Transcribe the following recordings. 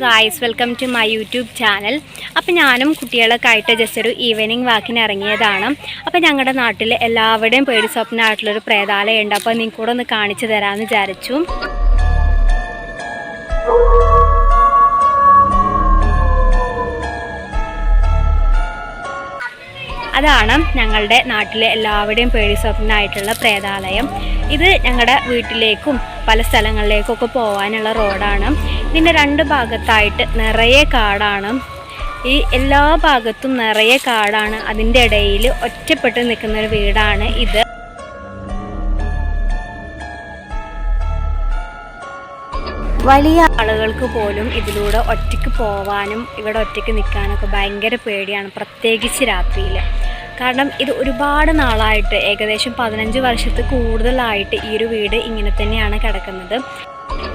Guys, welcome to my YouTube channel. അപ്പോൾ ഞാനും കുട്ടികളൊക്കെ ആയിട്ട് ജസ്റ്റ് ഒരു ഈവനിങ് വാക്കിന് ഇറങ്ങിയതാണ്. അപ്പോൾ ഞങ്ങളുടെ നാട്ടിൽ എല്ലാവരുടെയും പേടി സ്വപ്നമായിട്ടുള്ളൊരു പ്രേതാലയമുണ്ട്. അപ്പോൾ നിങ്ങൾക്ക് കൂടെ ഒന്ന് കാണിച്ചു തരാമെന്ന് വിചാരിച്ചു. അതാണ് ഞങ്ങളുടെ നാട്ടിലെ എല്ലാവരുടെയും പേടി സ്വപ്നമായിട്ടുള്ള പ്രേതാലയം. ഇത് ഞങ്ങളുടെ വീട്ടിലേക്കും പല സ്ഥലങ്ങളിലേക്കൊക്കെ പോകാനുള്ള റോഡാണ്. ഇതിൻ്റെ രണ്ട് ഭാഗത്തായിട്ട് നിറയെ കാടാണ്. ഈ എല്ലാ ഭാഗത്തും നിറയെ കാടാണ്. അതിൻ്റെ ഇടയിൽ ഒറ്റപ്പെട്ട് നിൽക്കുന്നൊരു വീടാണ് ഇത്. വലിയ ആളുകൾക്ക് പോലും ഇതിലൂടെ ഒറ്റയ്ക്ക് പോവാനും ഇവിടെ ഒറ്റയ്ക്ക് നിൽക്കാനൊക്കെ ഭയങ്കര പേടിയാണ്, പ്രത്യേകിച്ച് രാത്രിയിൽ. കാരണം ഇത് ഒരുപാട് നാളായിട്ട്, ഏകദേശം 15 വർഷത്തിൽ കൂടുതലായിട്ട് ഈ ഒരു വീട് ഇങ്ങനെ തന്നെയാണ് കിടക്കുന്നത്.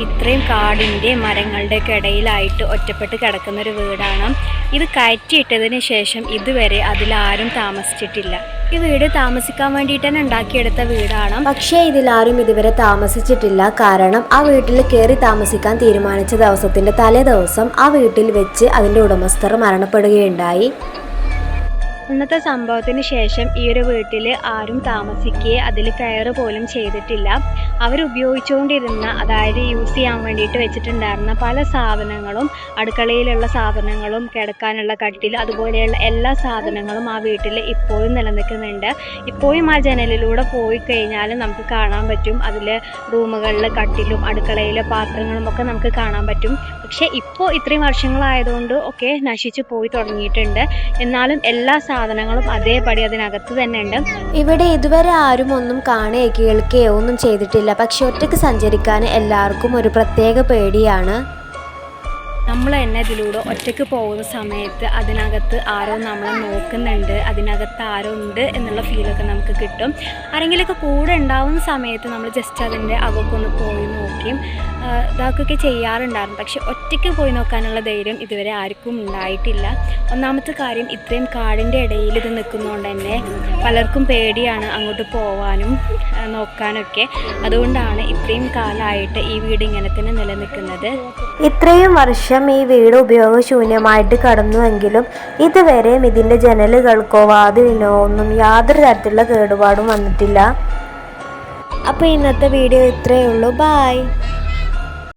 ഇത്രയും കാടിൻ്റെ മരങ്ങളുടെയൊക്കെ ഇടയിലായിട്ട് ഒറ്റപ്പെട്ട് കിടക്കുന്നൊരു വീടാണ്. ഇത് കയറ്റിയിട്ടതിന് ശേഷം ഇതുവരെ അതിലാരും താമസിച്ചിട്ടില്ല. ഈ വീട് താമസിക്കാൻ വേണ്ടിയിട്ട് തന്നെ ഉണ്ടാക്കിയെടുത്ത വീടാണ്. പക്ഷേ ഇതിലാരും ഇതുവരെ താമസിച്ചിട്ടില്ല. കാരണം ആ വീട്ടിൽ കയറി താമസിക്കാൻ തീരുമാനിച്ച ദിവസത്തിൻ്റെ തലേ ദിവസം ആ വീട്ടിൽ വെച്ച് അതിൻ്റെ ഉടമസ്ഥർ മരണപ്പെടുകയുണ്ടായി. ഇന്നത്തെ സംഭവത്തിന് ശേഷം ഈ ഒരു വീട്ടിൽ ആരും താമസിക്കുകയോ അതിൽ കയറ് പോലും ചെയ്തിട്ടില്ല. അവരുപയോഗിച്ചുകൊണ്ടിരുന്ന, അതായത് യൂസ് ചെയ്യാൻ വേണ്ടിയിട്ട് വെച്ചിട്ടുണ്ടായിരുന്ന പല സാധനങ്ങളും, അടുക്കളയിലുള്ള സാധനങ്ങളും, കിടക്കാനുള്ള കട്ടിൽ, അതുപോലെയുള്ള എല്ലാ സാധനങ്ങളും ആ വീട്ടിൽ ഇപ്പോഴും നിലനിൽക്കുന്നുണ്ട്. ഇപ്പോഴും ആ ജനലിലൂടെ പോയി കഴിഞ്ഞാൽ നമുക്ക് കാണാൻ പറ്റും. അതിൽ റൂമുകളിൽ കട്ടിലും അടുക്കളയിലെ പാത്രങ്ങളും ഒക്കെ നമുക്ക് കാണാൻ പറ്റും. പക്ഷേ ഇപ്പോൾ ഇത്രയും വർഷങ്ങളായതുകൊണ്ട് ഒക്കെ നശിച്ചു പോയി തുടങ്ങിയിട്ടുണ്ട്. എന്നാലും എല്ലാ സാധനങ്ങളും അതേപടി അതിനകത്ത് തന്നെ ഉണ്ട്. ഇവിടെ ഇതുവരെ ആരും ഒന്നും കാണുകയോ കേൾക്കുകയോ ഒന്നും ചെയ്തിട്ടില്ല. പക്ഷെ ഒറ്റയ്ക്ക് സഞ്ചരിക്കാൻ എല്ലാവർക്കും ഒരു പ്രത്യേക പേടിയാണ്. നമ്മൾ തന്നെ ഇതിലൂടെ ഒറ്റയ്ക്ക് പോകുന്ന സമയത്ത് അതിനകത്ത് ആരോ നമ്മളെ നോക്കുന്നുണ്ട്, അതിനകത്ത് ആരോ ഉണ്ട് എന്നുള്ള ഫീലൊക്കെ നമുക്ക് കിട്ടും. ആരെങ്കിലുമൊക്കെ കൂടെ ഉണ്ടാവുന്ന സമയത്ത് നമ്മൾ ജസ്റ്റ് അതിൻ്റെ അകത്തൊന്ന് പോയി നോക്കിയും ഇതൊക്കെ ചെയ്യാറുണ്ടായിരുന്നു. പക്ഷെ ഒറ്റയ്ക്ക് പോയി നോക്കാനുള്ള ധൈര്യം ഇതുവരെ ആർക്കും ഉണ്ടായിട്ടില്ല. ഒന്നാമത്തെ കാര്യം, ഇത്രയും കാടിൻ്റെ ഇടയിൽ ഇത് നിൽക്കുന്നതുകൊണ്ട് തന്നെ പലർക്കും പേടിയാണ് അങ്ങോട്ട് പോവാനും നോക്കാനൊക്കെ. അതുകൊണ്ടാണ് ഇത്രയും കാലമായിട്ട് ഈ വീട് ഇങ്ങനെ തന്നെ നിലനിൽക്കുന്നത്. ഇത്രയും വർഷം ഈ വീട് ഉപയോഗശൂന്യമായിട്ട് കടന്നുവെങ്കിലും ഇതുവരെയും ഇതിൻ്റെ ജനലുകൾക്കോ വാതിലിനോ ഒന്നും യാതൊരു തരത്തിലുള്ള കേടുപാടും വന്നിട്ടില്ല. അപ്പോൾ ഇന്നത്തെ വീഡിയോ ഇത്രയേ ഉള്ളൂ. ബൈ.